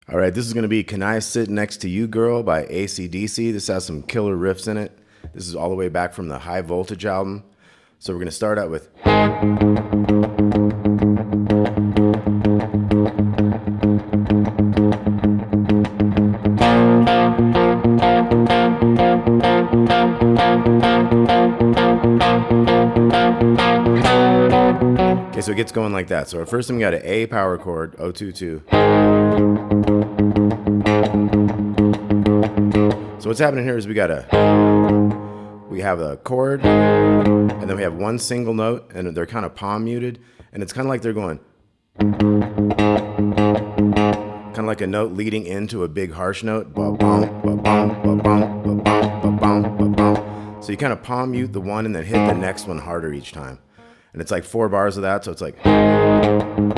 All right, this is going to be Can I Sit Next to You Girl by AC/DC. This has some killer riffs in it. This is all the way back from the High Voltage album. So we're going to start out with... Okay, so it gets going like that. So our first time we got an A power chord, 022. So what's happening here is we have a chord, and then we have one single note, and they're kind of palm muted, and it's kind of like they're going, kind of like a note leading into a big harsh note. So you kind of palm mute the one and then hit the next one harder each time. And it's like 4 bars of that, so it's like... And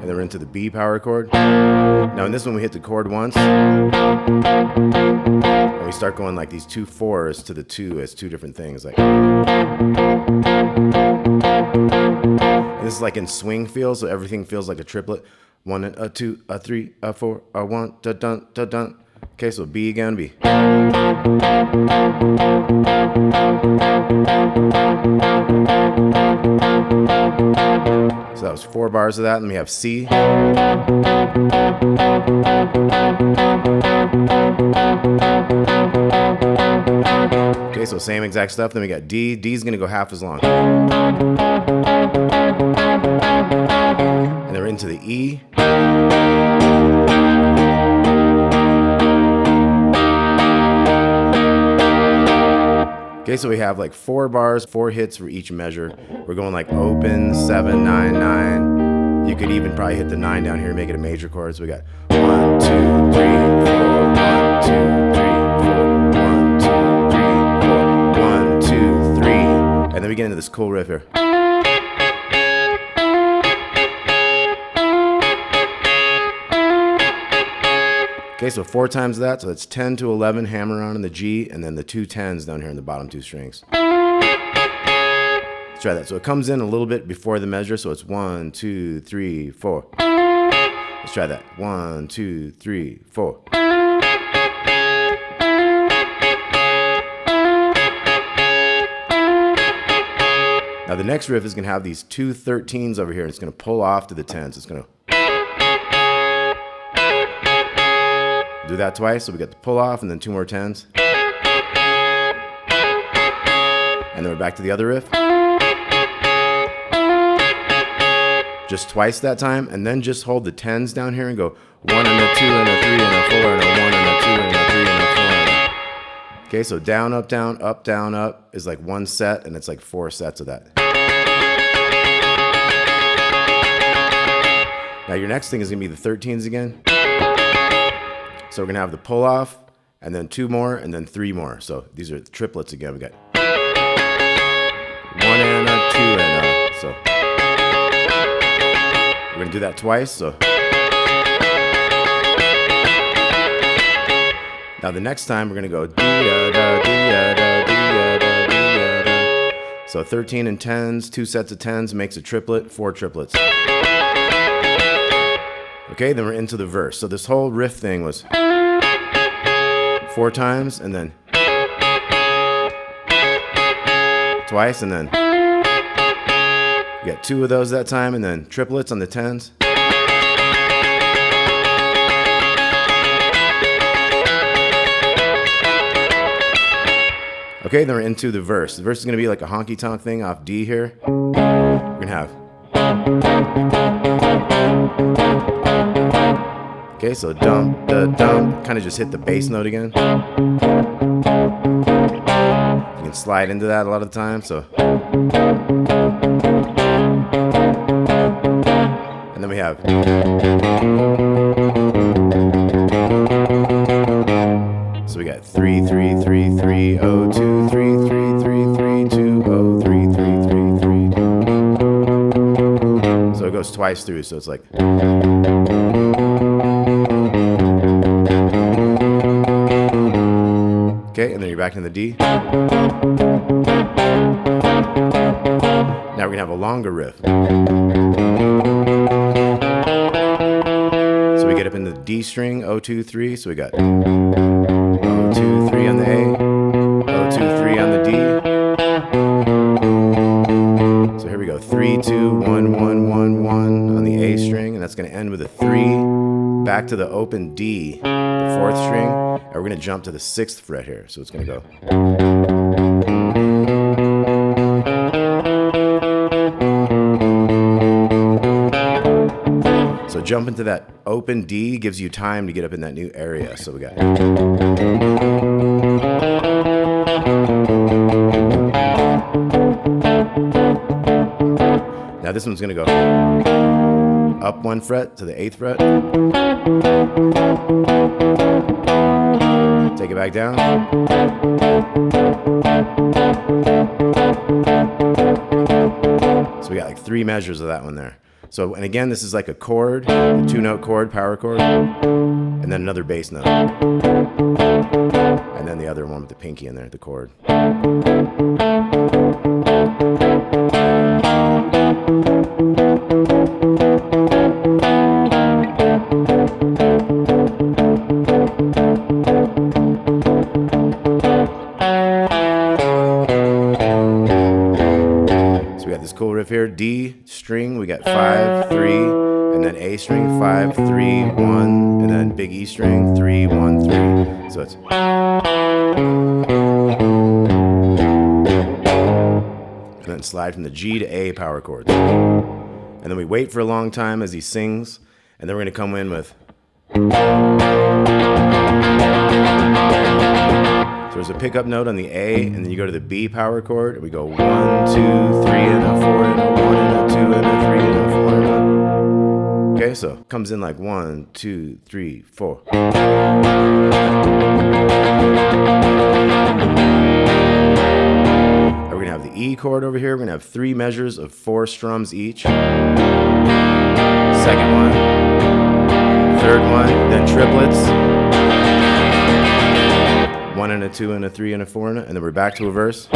then we're into the B power chord. Now in this one we hit the chord once, and we start going like these 2 4s to the 2 as 2 different things. Like, and this is like in swing feel, so everything feels like a triplet. 1 and a 2, a 3, a 4, a 1, da dun da dun. Okay, so B again, B. So that was 4 bars of that, and we have C. Okay, so same exact stuff. Then we got D. D's gonna go half as long. And then we're into the E. Okay, so we have like 4 bars, 4 hits for each measure. We're going like open, 7, 9, 9. You could even probably hit the 9 down here and make it a major chord. So we got 1, 2, 3, 4, 1, 2, 3, 4, 1, 2, 3, 4, 1, 2, 3. And then we get into this cool riff here. Okay, so 4 times that, so that's 10 to 11, hammer on in the G, and then the 2 10s down here in the bottom 2 strings. Let's try that. So it comes in a little bit before the measure, so it's 1, 2, 3, 4. Let's try that. 1, 2, 3, 4. Now the next riff is going to have these 2 13s over here, and it's going to pull off to the 10s. It's going to do that twice, so we got the pull off and then 2 more 10s. And then we're back to the other riff. Just twice that time, and then just hold the 10s down here and go 1 and a 2 and a 3 and a 4 and a 1 and a 2 and a 3 and a 4 and a... Okay, so down, up, down, up is like 1 set, and it's like 4 sets of that. Now your next thing is going to be the 13s again. So we're going to have the pull off, and then 2 more, and then 3 more. So these are the triplets again. We got 1 and a 2 and a. So we're going to do that twice. So now the next time we're going to go dee-da-da, dee-da-da, dee-da-da, dee-da-da. So 13 and 10s, 2 sets of 10s makes a triplet, 4 triplets. Okay, then we're into the verse. So this whole riff thing was 4 times, and then twice, and then you got 2 of those that time, and then triplets on the 10s. Okay, then we're into the verse. The verse is going to be like a honky-tonk thing off D here. We're going to have... Okay, so dum, da, dum, kind of just hit the bass note again. You can slide into that a lot of the time, so. And then we have. So we got 3, 3, 3, 3, 0, 2, 3, 3, 3, 3, 2, 0, 3, 3, 3, 3, 2. So it goes twice through, so it's like. Okay, and then you're back in the D. gonna have a longer riff. So we get up in the D string, 0, 2, 3. So we got 0, 2, 3 on the A, 0, 2, 3 on the D. So here we go, 3, 2, 1, 1, 1, 1 on the A string, and that's gonna end with a 3 back to the open D, the 4th string, and we're gonna jump to the 6th fret here. So it's gonna go. So jump into that open D gives you time to get up in that new area. So we got. Now this one's gonna go up 1 fret to the 8th fret. Take it back down. So we got like 3 measures of that one there. So, and again, this is like a chord, a 2-note chord, power chord, and then another bass note. And then the other one with the pinky in there, the chord. Cool riff here. D string, we got 5, 3, and then A string, 5, 3, 1, and then big E string, 3, 1, 3. So it's. And then slide from the G to A power chords. And then we wait for a long time as he sings, and then we're going to come in with. So there's a pickup note on the A, and then you go to the B power chord, and we go 1, 2, 3, and a 4, and a 1, and a 2, and a 3, and a 4, and a. Okay, so it comes in like 1, 2, 3, 4. And we're gonna have the E chord over here. We're gonna have 3 measures of 4 strums each. Second one, third one, then triplets. 1 and a 2 and a 3 and a 4 and then we're back to a verse.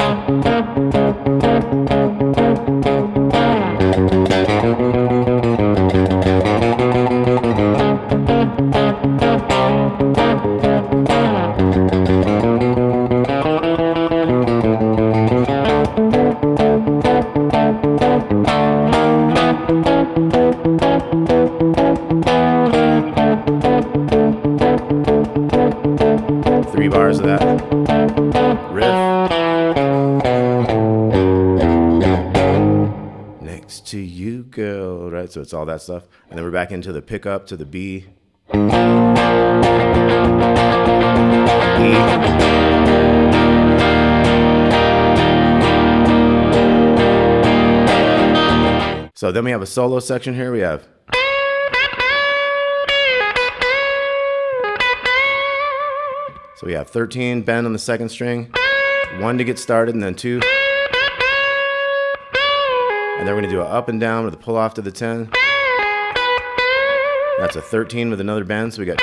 Bars of that riff. Next to you, girl, right? So it's all that stuff. And then we're back into the pickup to the B. E. So then we have a solo section here. We have. So we have 13 bend on the 2nd string, 1 to get started, and then 2. And then we're gonna do an up and down with a pull off to the 10. That's a 13 with another bend, so we got.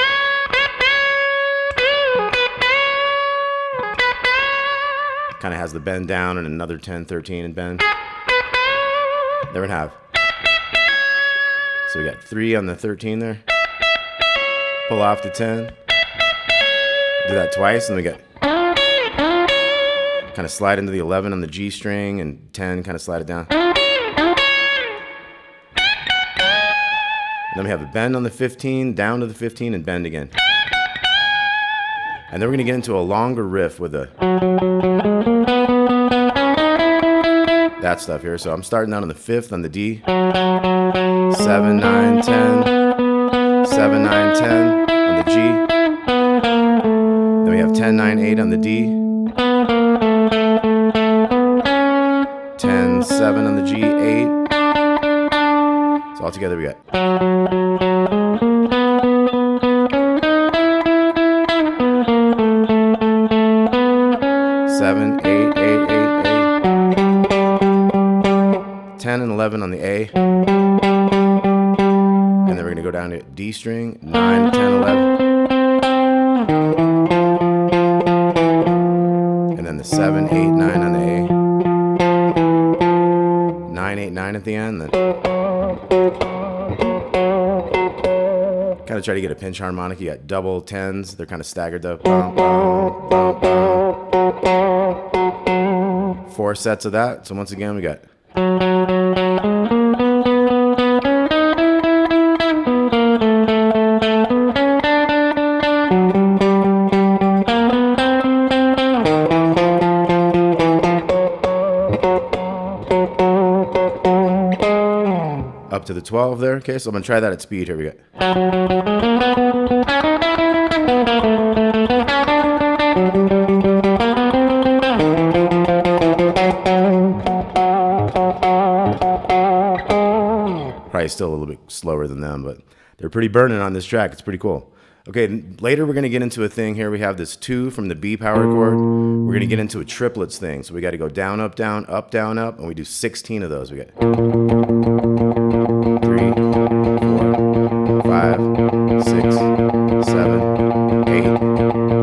Kind of has the bend down and another 10, 13 and bend. Then we're gonna have. So we got 3 on the 13 there. Pull off to 10. Do that twice, and we get kind of slide into the 11 on the G string, and 10 kind of slide it down. And then we have a bend on the 15, down to the 15, and bend again. And then we're going to get into a longer riff with that stuff here. So I'm starting out on the 5th on the D, 7, 9, 10, 7, 9, 10 on the G. Then we have 10, 9, 8 on the D, 10, 7 on the G, 8. So all together we got. 7, 8, 8, 8, 8. 10 and 11 on the A. And then we're going to go down to D string, 9, 10, 11. And then the 7, 8, 9 on the A. 9, 8, 9 at the end. Then kind of try to get a pinch harmonic. You got double 10s. They're kind of staggered though. 4 sets of that. So once again, we got. Up to the 12 there. Okay, so I'm going to try that at speed. Here we go. Probably still a little bit slower than them, but they're pretty burning on this track. It's pretty cool. Okay, later we're going to get into a thing here. We have this 2 from the B power chord. We're going to get into a triplets thing. So we got to go down, up, down, and we do 16 of those. We got 3, 4, 5, 6, 7, 8,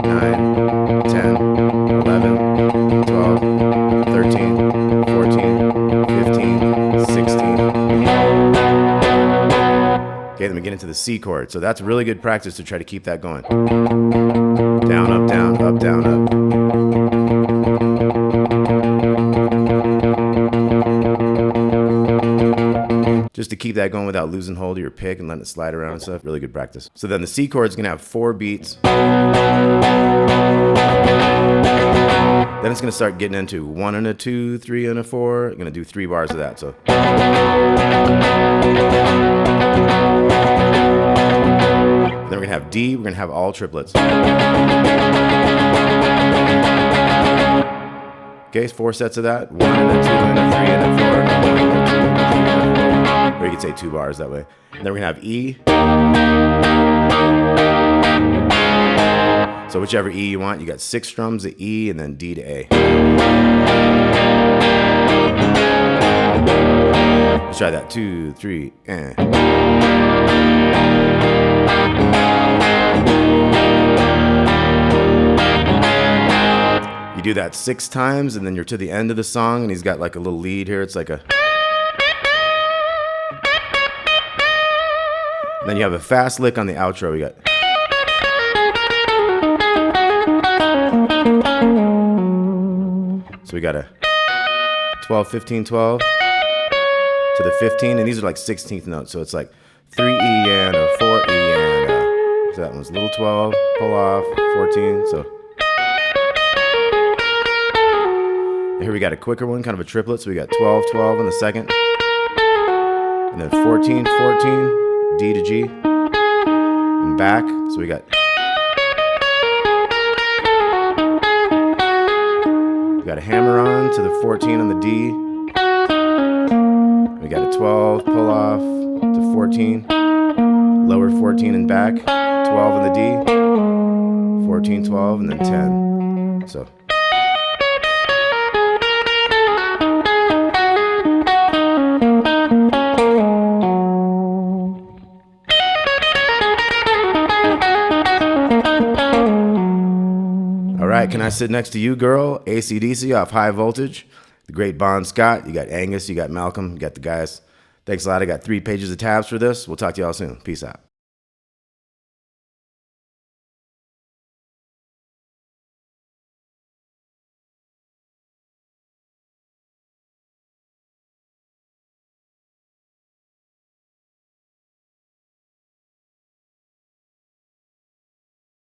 9, 10, 11, 12, 13, 14, 15, 16. Okay, then we get into the C chord. So that's really good practice to try to keep that going. Down, up, down, up, down, up. Just to keep that going without losing hold of your pick and letting it slide around and stuff. Really good practice. So then the C chord is going to have 4 beats. Then it's going to start getting into 1 and a 2, 3 and a 4. I'm going to do 3 bars of that. So. Then we're going to have D. We're going to have all triplets. Okay, 4 sets of that. 1 and a 2 and a 3 and a 4 and a 1 and a 2 and a 3 and a 4. Or you could say 2 bars that way. And then we're going to have E. So whichever E you want, you got 6 strums of E and then D to A. Let's try that. 2, 3, and. You do that 6 times, and then you're to the end of the song, and he's got like a little lead here. It's like a. And then you have a fast lick on the outro. We got. So we got a 12, 15, 12 to the 15, and these are like 16th notes. So it's like 3 E and a 4 E and a. So that one's little 12, pull off, 14. So. Here we got a quicker one, kind of a triplet. So we got 12, 12 in the second. And then 14, 14, D to G. And back. So we got. We got a hammer on to the 14 on the D. We got a 12, pull off to 14. Lower 14 and back. 12 on the D. 14, 12, and then 10. So. All right, Can I Sit Next to You, Girl? AC/DC off High Voltage. The great Bon Scott. You got Angus, you got Malcolm, you got the guys. Thanks a lot. I got 3 pages of tabs for this. We'll talk to y'all soon. Peace out.